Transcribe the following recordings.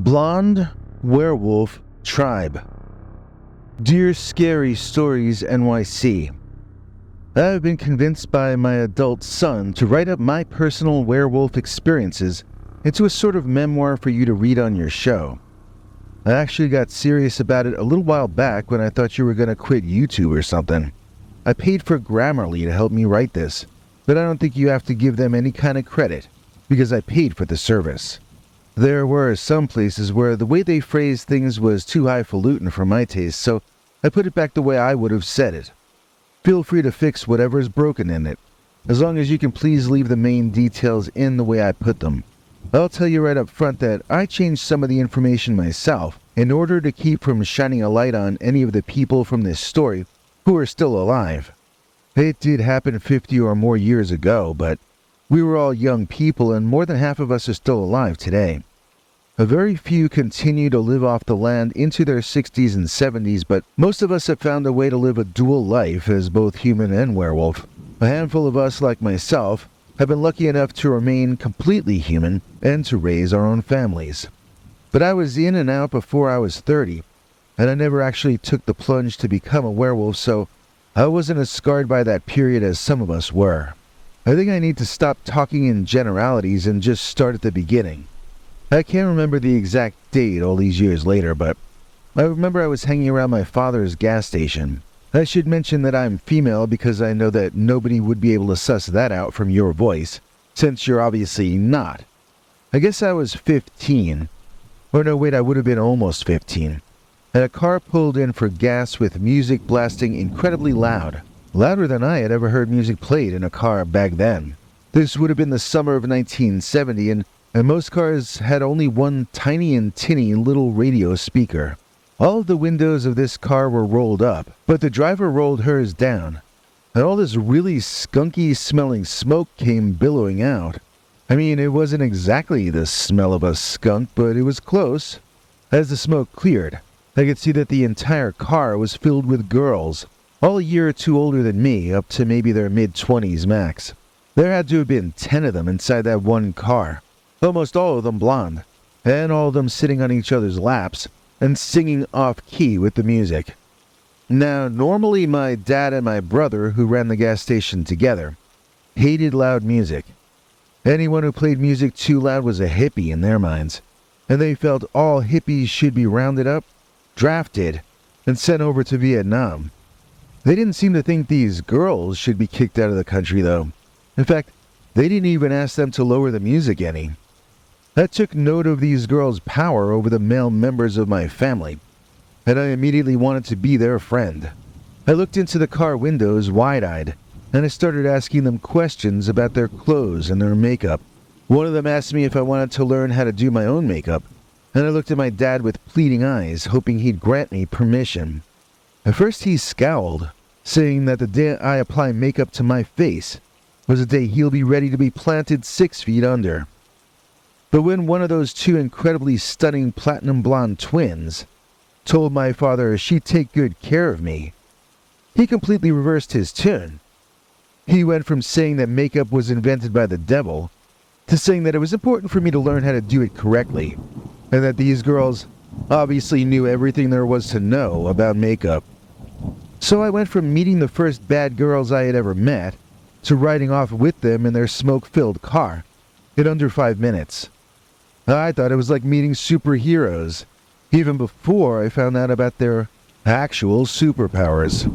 Blonde Werewolf Tribe. Dear Scary Stories NYC, I have been convinced by my adult son to write up my personal werewolf experiences into a sort of memoir for you to read on your show. I actually got serious about it a little while back when I thought you were going to quit YouTube or something. I paid for Grammarly to help me write this, but I don't think you have to give them any kind of credit because I paid for the service. There were some places where the way they phrased things was too highfalutin for my taste, so I put it back the way I would have said it. Feel free to fix whatever is broken in it, as long as you can please leave the main details in the way I put them. I'll tell you right up front that I changed some of the information myself in order to keep from shining a light on any of the people from this story who are still alive. It did happen 50 or more years ago, but we were all young people and more than half of us are still alive today. A very few continue to live off the land into their 60s and 70s, but most of us have found a way to live a dual life as both human and werewolf. A handful of us, like myself, have been lucky enough to remain completely human and to raise our own families. But I was in and out before I was 30, and I never actually took the plunge to become a werewolf, so I wasn't as scarred by that period as some of us were. I think I need to stop talking in generalities and just start at the beginning. I can't remember the exact date all these years later, but I remember I was hanging around my father's gas station. I should mention that I'm female because I know that nobody would be able to suss that out from your voice, since you're obviously not. I guess I was 15. Or no, wait, I would have been almost 15. And a car pulled in for gas with music blasting incredibly loud. Louder than I had ever heard music played in a car back then. This would have been the summer of 1970, and most cars had only one tiny and tinny little radio speaker. All of the windows of this car were rolled up, but the driver rolled hers down, and all this really skunky smelling smoke came billowing out. I mean, it wasn't exactly the smell of a skunk, but it was close. As the smoke cleared, I could see that the entire car was filled with girls, all a year or two older than me, up to maybe their mid-20s max. There had to have been 10 of them inside that one car, almost all of them blonde, and all of them sitting on each other's laps and singing off-key with the music. Now, normally my dad and my brother, who ran the gas station together, hated loud music. Anyone who played music too loud was a hippie in their minds, and they felt all hippies should be rounded up, drafted, and sent over to Vietnam. They didn't seem to think these girls should be kicked out of the country, though. In fact, they didn't even ask them to lower the music any. That took note of these girls' power over the male members of my family, and I immediately wanted to be their friend. I looked into the car windows wide-eyed, and I started asking them questions about their clothes and their makeup. One of them asked me if I wanted to learn how to do my own makeup, and I looked at my dad with pleading eyes, hoping he'd grant me permission. At first he scowled, saying that the day I apply makeup to my face was the day he'll be ready to be planted 6 feet under. But when one of those two incredibly stunning platinum blonde twins told my father she'd take good care of me, he completely reversed his tune. He went from saying that makeup was invented by the devil to saying that it was important for me to learn how to do it correctly, and that these girls obviously knew everything there was to know about makeup. So I went from meeting the first bad girls I had ever met to riding off with them in their smoke-filled car in under 5 minutes. I thought it was like meeting superheroes, even before I found out about their actual superpowers.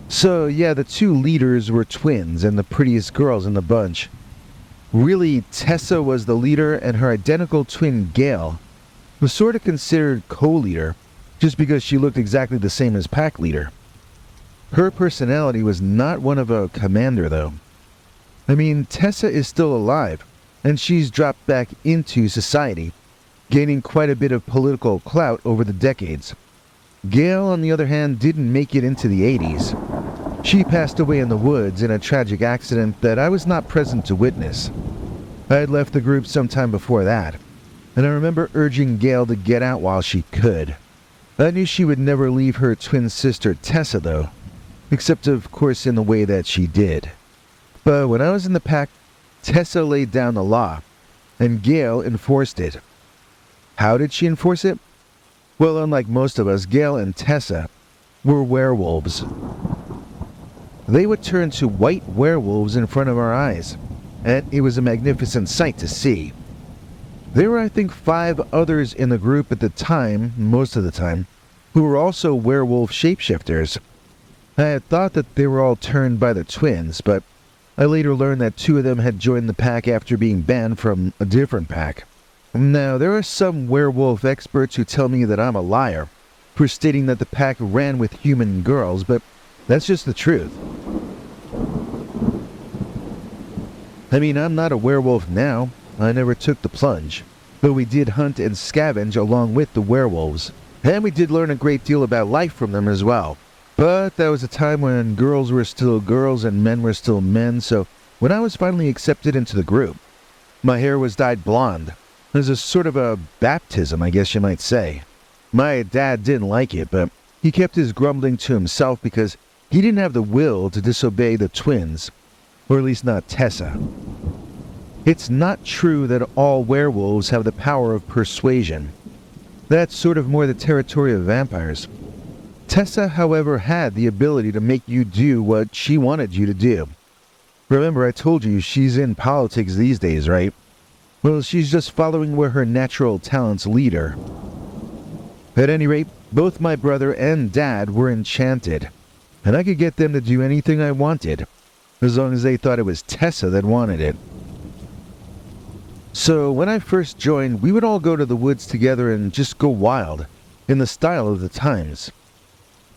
So yeah, the two leaders were twins and the prettiest girls in the bunch. Really, Tessa was the leader, and her identical twin Gail was sort of considered co-leader just because she looked exactly the same as pack leader. Her personality was not one of a commander, though. I mean, Tessa is still alive, and she's dropped back into society, gaining quite a bit of political clout over the decades. Gail, on the other hand, didn't make it into the 80s. She passed away in the woods in a tragic accident that I was not present to witness. I had left the group sometime before that, and I remember urging Gail to get out while she could. I knew she would never leave her twin sister Tessa, though, except of course in the way that she did. But when I was in the pack, Tessa laid down the law, and Gail enforced it. How did she enforce it? Well, unlike most of us, Gail and Tessa were werewolves. They would turn to white werewolves in front of our eyes, and it was a magnificent sight to see. There were, I think, 5 others in the group at the time, most of the time, who were also werewolf shapeshifters. I had thought that they were all turned by the twins, but I later learned that 2 of them had joined the pack after being banned from a different pack. Now, there are some werewolf experts who tell me that I'm a liar for stating that the pack ran with human girls, but that's just the truth. I mean, I'm not a werewolf now. I never took the plunge, but we did hunt and scavenge along with the werewolves, and we did learn a great deal about life from them as well. But that was a time when girls were still girls and men were still men, so when I was finally accepted into the group, my hair was dyed blonde. It was a sort of a baptism, I guess you might say. My dad didn't like it, but he kept his grumbling to himself because he didn't have the will to disobey the twins, or at least not Tessa. It's not true that all werewolves have the power of persuasion. That's sort of more the territory of vampires. Tessa, however, had the ability to make you do what she wanted you to do. Remember, I told you she's in politics these days, right? Well, she's just following where her natural talents lead her. At any rate, both my brother and dad were enchanted, and I could get them to do anything I wanted, as long as they thought it was Tessa that wanted it. So when I first joined, we would all go to the woods together and just go wild, in the style of the times.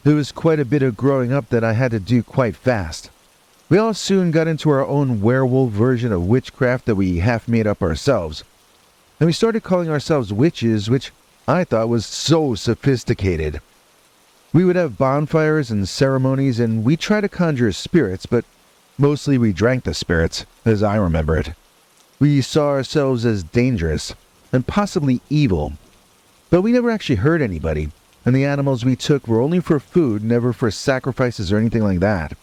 There was quite a bit of growing up that I had to do quite fast. We all soon got into our own werewolf version of witchcraft that we half made up ourselves. And we started calling ourselves witches, which I thought was so sophisticated. We would have bonfires and ceremonies, and we tried to conjure spirits, but mostly we drank the spirits, as I remember it. We saw ourselves as dangerous, and possibly evil. But we never actually hurt anybody, and the animals we took were only for food, never for sacrifices or anything like that.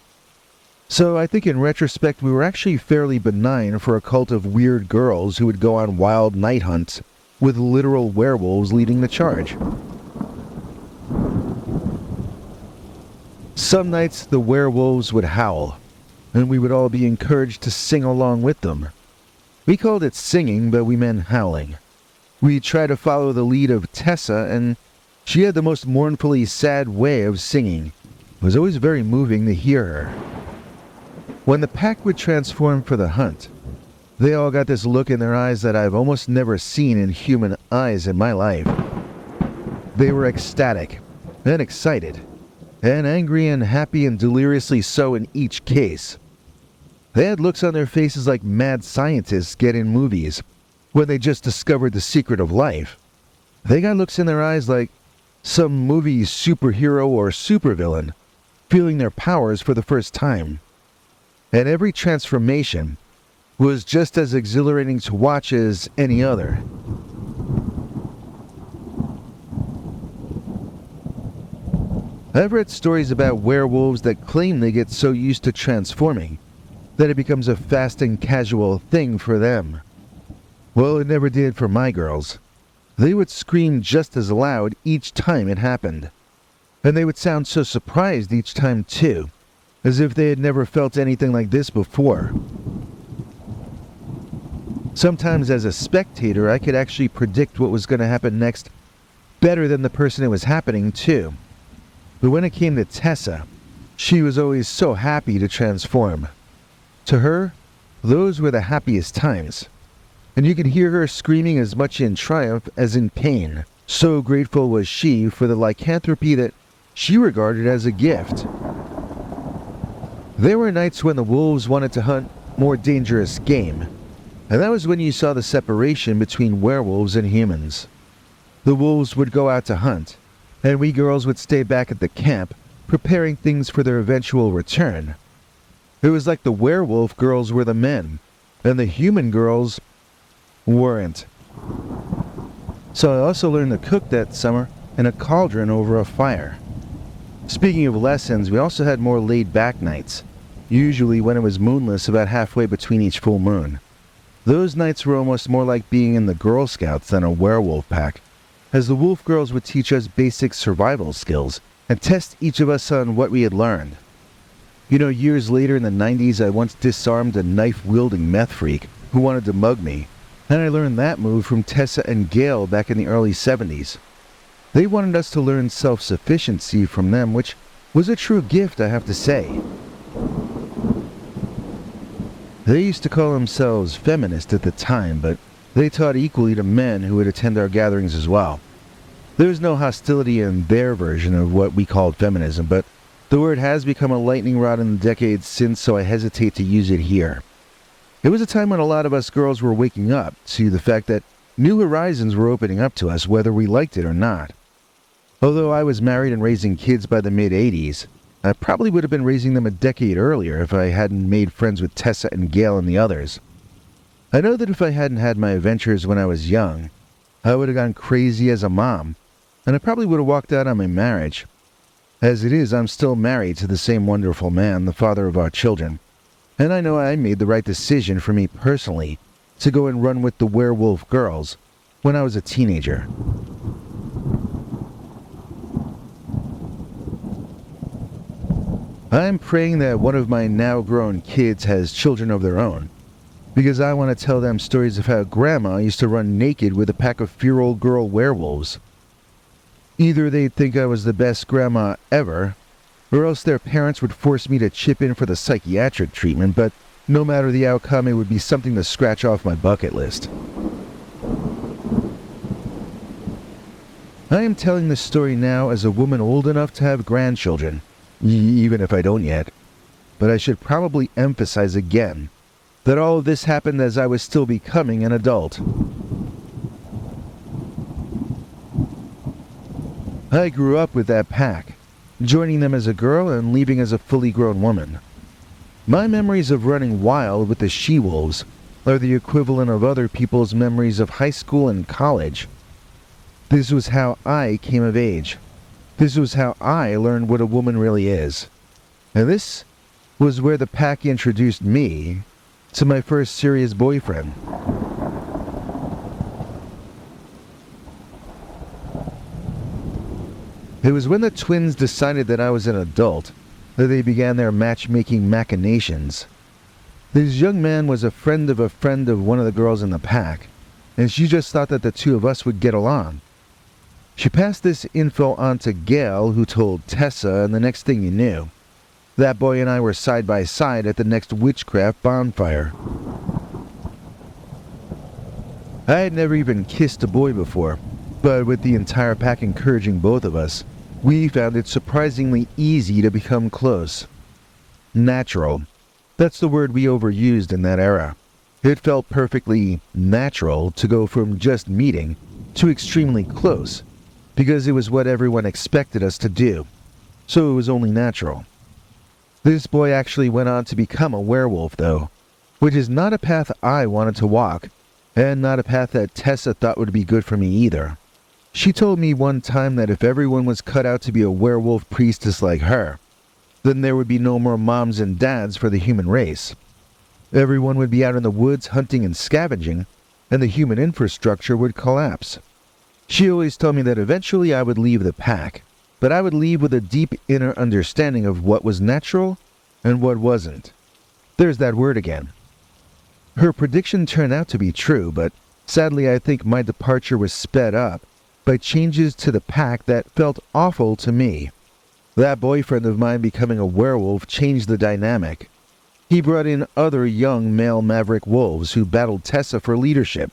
So I think in retrospect we were actually fairly benign for a cult of weird girls who would go on wild night hunts, with literal werewolves leading the charge. Some nights the werewolves would howl, and we would all be encouraged to sing along with them. We called it singing, but we meant howling. We tried to follow the lead of Tessa, and she had the most mournfully sad way of singing. It was always very moving to hear her. When the pack would transform for the hunt, they all got this look in their eyes that I've almost never seen in human eyes in my life. They were ecstatic, and excited, and angry and happy and deliriously so in each case. They had looks on their faces like mad scientists get in movies when they just discovered the secret of life. They got looks in their eyes like some movie superhero or supervillain feeling their powers for the first time. And every transformation was just as exhilarating to watch as any other. I've read stories about werewolves that claim they get so used to transforming that it becomes a fast and casual thing for them. Well, it never did for my girls. They would scream just as loud each time it happened. And they would sound so surprised each time too, as if they had never felt anything like this before. Sometimes as a spectator, I could actually predict what was going to happen next better than the person it was happening to. But when it came to Tessa, she was always so happy to transform. To her, those were the happiest times. And you could hear her screaming as much in triumph as in pain. So grateful was she for the lycanthropy that she regarded as a gift. There were nights when the wolves wanted to hunt more dangerous game, and that was when you saw the separation between werewolves and humans. The wolves would go out to hunt, and we girls would stay back at the camp, preparing things for their eventual return. It was like the werewolf girls were the men, and the human girls weren't. So I also learned to cook that summer in a cauldron over a fire. Speaking of lessons, we also had more laid-back nights, usually when it was moonless about halfway between each full moon. Those nights were almost more like being in the Girl Scouts than a werewolf pack, as the wolf girls would teach us basic survival skills and test each of us on what we had learned. You know, years later in the 90s, I once disarmed a knife-wielding meth freak who wanted to mug me, and I learned that move from Tessa and Gail back in the early 70s. They wanted us to learn self-sufficiency from them, which was a true gift, I have to say. They used to call themselves feminist at the time, but they taught equally to men who would attend our gatherings as well. There was no hostility in their version of what we called feminism, but the word has become a lightning rod in the decades since, so I hesitate to use it here. It was a time when a lot of us girls were waking up to the fact that new horizons were opening up to us whether we liked it or not. Although I was married and raising kids by the mid-80s, I probably would have been raising them a decade earlier if I hadn't made friends with Tessa and Gail and the others. I know that if I hadn't had my adventures when I was young, I would have gone crazy as a mom, and I probably would have walked out on my marriage. As it is, I'm still married to the same wonderful man, the father of our children, and I know I made the right decision for me personally to go and run with the werewolf girls when I was a teenager. I'm praying that one of my now grown kids has children of their own, because I want to tell them stories of how Grandma used to run naked with a pack of feral girl werewolves. Either they'd think I was the best grandma ever, or else their parents would force me to chip in for the psychiatric treatment, but no matter the outcome, it would be something to scratch off my bucket list. I am telling this story now as a woman old enough to have grandchildren, even if I don't yet. But I should probably emphasize again that all of this happened as I was still becoming an adult. I grew up with that pack, joining them as a girl and leaving as a fully grown woman. My memories of running wild with the she-wolves are the equivalent of other people's memories of high school and college. This was how I came of age. This was how I learned what a woman really is. And this was where the pack introduced me to my first serious boyfriend. It was when the twins decided that I was an adult that they began their matchmaking machinations. This young man was a friend of one of the girls in the pack, and she just thought that the two of us would get along. She passed this info on to Gail, who told Tessa, and the next thing you knew, that boy and I were side by side at the next witchcraft bonfire. I had never even kissed a boy before, but with the entire pack encouraging both of us, we found it surprisingly easy to become close. Natural. That's the word we overused in that era. It felt perfectly natural to go from just meeting to extremely close, because it was what everyone expected us to do, so it was only natural. This boy actually went on to become a werewolf, though, which is not a path I wanted to walk, and not a path that Tessa thought would be good for me either. She told me one time that if everyone was cut out to be a werewolf priestess like her, then there would be no more moms and dads for the human race. Everyone would be out in the woods hunting and scavenging, and the human infrastructure would collapse. She always told me that eventually I would leave the pack, but I would leave with a deep inner understanding of what was natural and what wasn't. There's that word again. Her prediction turned out to be true, but sadly I think my departure was sped up by changes to the pack that felt awful to me. That boyfriend of mine becoming a werewolf changed the dynamic. He brought in other young male maverick wolves who battled Tessa for leadership,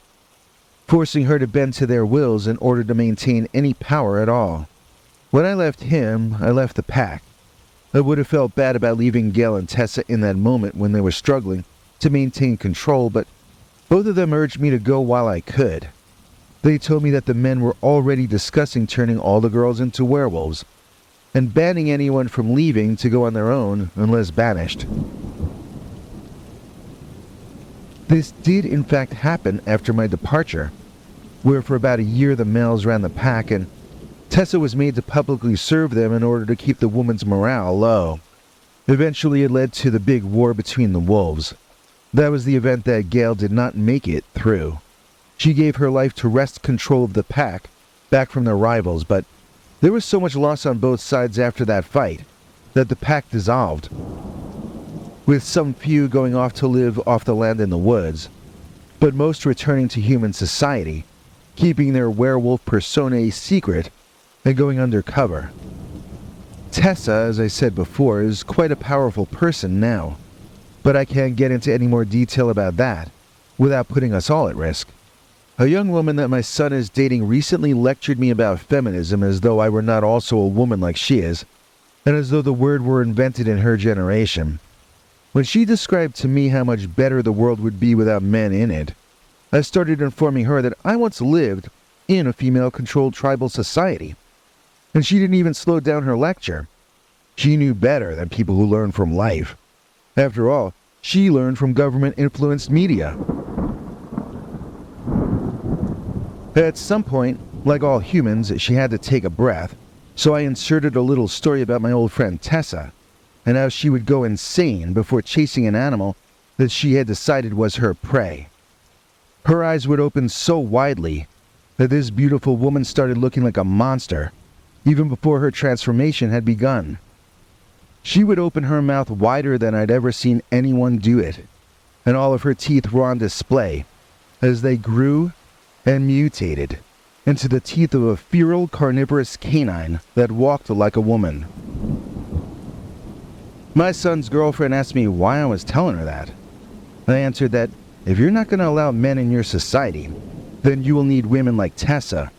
forcing her to bend to their wills in order to maintain any power at all. When I left him, I left the pack. I would have felt bad about leaving Gail and Tessa in that moment when they were struggling to maintain control, but both of them urged me to go while I could. They told me that the men were already discussing turning all the girls into werewolves, and banning anyone from leaving to go on their own unless banished. This did in fact happen after my departure, where for about a year the males ran the pack and Tessa was made to publicly serve them in order to keep the woman's morale low. Eventually it led to the big war between the wolves. That was the event that Gale did not make it through. She gave her life to wrest control of the pack back from their rivals, but there was so much loss on both sides after that fight that the pack dissolved, with some few going off to live off the land in the woods, but most returning to human society, keeping their werewolf personae secret and going undercover. Tessa, as I said before, is quite a powerful person now, but I can't get into any more detail about that without putting us all at risk. A young woman that my son is dating recently lectured me about feminism as though I were not also a woman like she is, and as though the word were invented in her generation. When she described to me how much better the world would be without men in it, I started informing her that I once lived in a female-controlled tribal society, and she didn't even slow down her lecture. She knew better than people who learn from life. After all, she learned from government-influenced media. At some point, like all humans, she had to take a breath, so I inserted a little story about my old friend Tessa, and how she would go insane before chasing an animal that she had decided was her prey. Her eyes would open so widely that this beautiful woman started looking like a monster, even before her transformation had begun. She would open her mouth wider than I'd ever seen anyone do it, and all of her teeth were on display as they grew and mutated into the teeth of a feral carnivorous canine that walked like a woman. My son's girlfriend asked me why I was telling her that. I answered that if you're not going to allow men in your society, then you will need women like Tessa.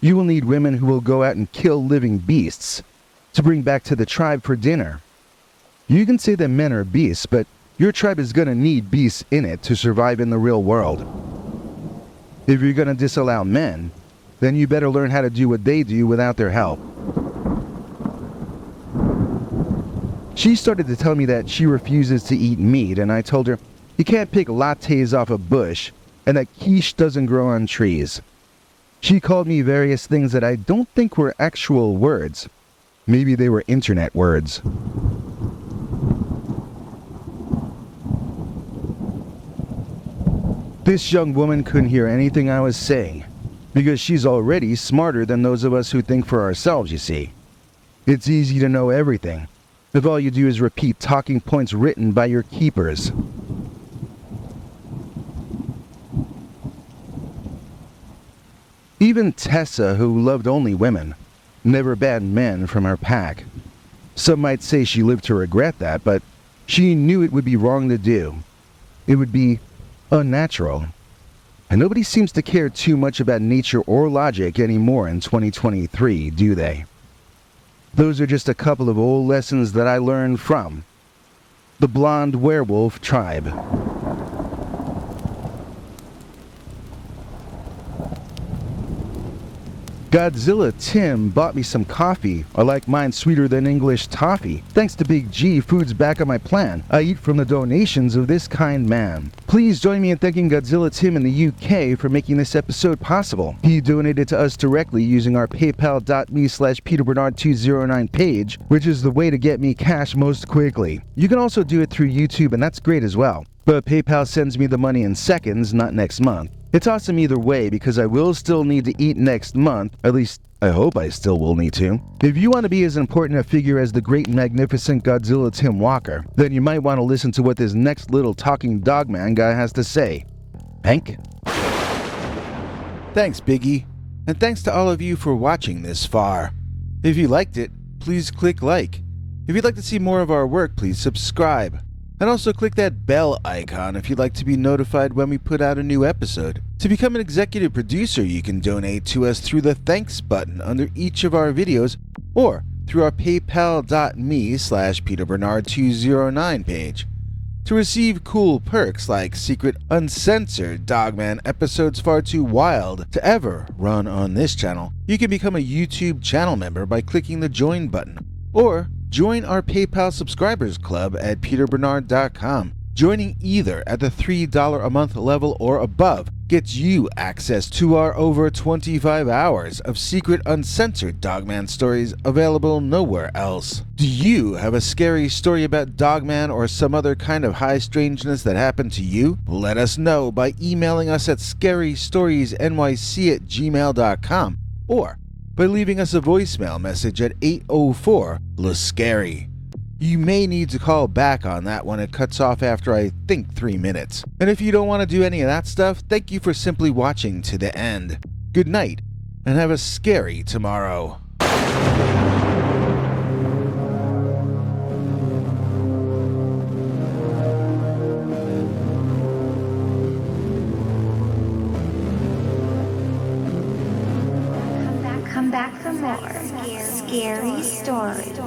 You will need women who will go out and kill living beasts to bring back to the tribe for dinner. You can say that men are beasts, but your tribe is going to need beasts in it to survive in the real world. If you're going to disallow men, then you better learn how to do what they do without their help. She started to tell me that she refuses to eat meat, and I told her, you can't pick lattes off a bush, and that quiche doesn't grow on trees. She called me various things that I don't think were actual words. Maybe they were internet words. This young woman couldn't hear anything I was saying, because she's already smarter than those of us who think for ourselves, you see. It's easy to know everything, if all you do is repeat talking points written by your keepers. Even Tessa, who loved only women, never banned men from her pack. Some might say she lived to regret that, but she knew it would be wrong to do. It would be unnatural. And nobody seems to care too much about nature or logic anymore in 2023, do they? Those are just a couple of old lessons that I learned from the blonde werewolf tribe. Godzilla Tim bought me some coffee. I like mine sweeter than English toffee. Thanks to Big G, food's back on my plan. I eat from the donations of this kind man. Please join me in thanking Godzilla Tim in the UK for making this episode possible. He donated to us directly using our paypal.me/PeterBernard209 page, which is the way to get me cash most quickly. You can also do it through YouTube, and that's great as well. But PayPal sends me the money in seconds, not next month. It's awesome either way because I will still need to eat next month, at least I hope I still will need to. If you want to be as important a figure as the great and magnificent Godzilla Tim Walker, then you might want to listen to what this next little talking dogman guy has to say. Hank? Thanks, Biggie. And thanks to all of you for watching this far. If you liked it, please click like. If you'd like to see more of our work, please subscribe. And also click that bell icon if you'd like to be notified when we put out a new episode. To become an executive producer, you can donate to us through the thanks button under each of our videos or through our paypal.me/PeterBernard209 page. To receive cool perks like secret uncensored Dogman episodes far too wild to ever run on this channel, you can become a YouTube channel member by clicking the join button. Or join our PayPal subscribers club at peterbernard.com. Joining either at the $3 a month level or above gets you access to our over 25 hours of secret uncensored Dogman stories available nowhere else. Do you have a scary story about Dogman or some other kind of high strangeness that happened to you? Let us know by emailing us at scarystoriesnyc@gmail.com or by leaving us a voicemail message at 804-LA-SCARY. You may need to call back on that when it cuts off after I think 3 minutes. And if you don't want to do any of that stuff, thank you for simply watching to the end. Good night, and have a scary tomorrow. Come back for more scary stories.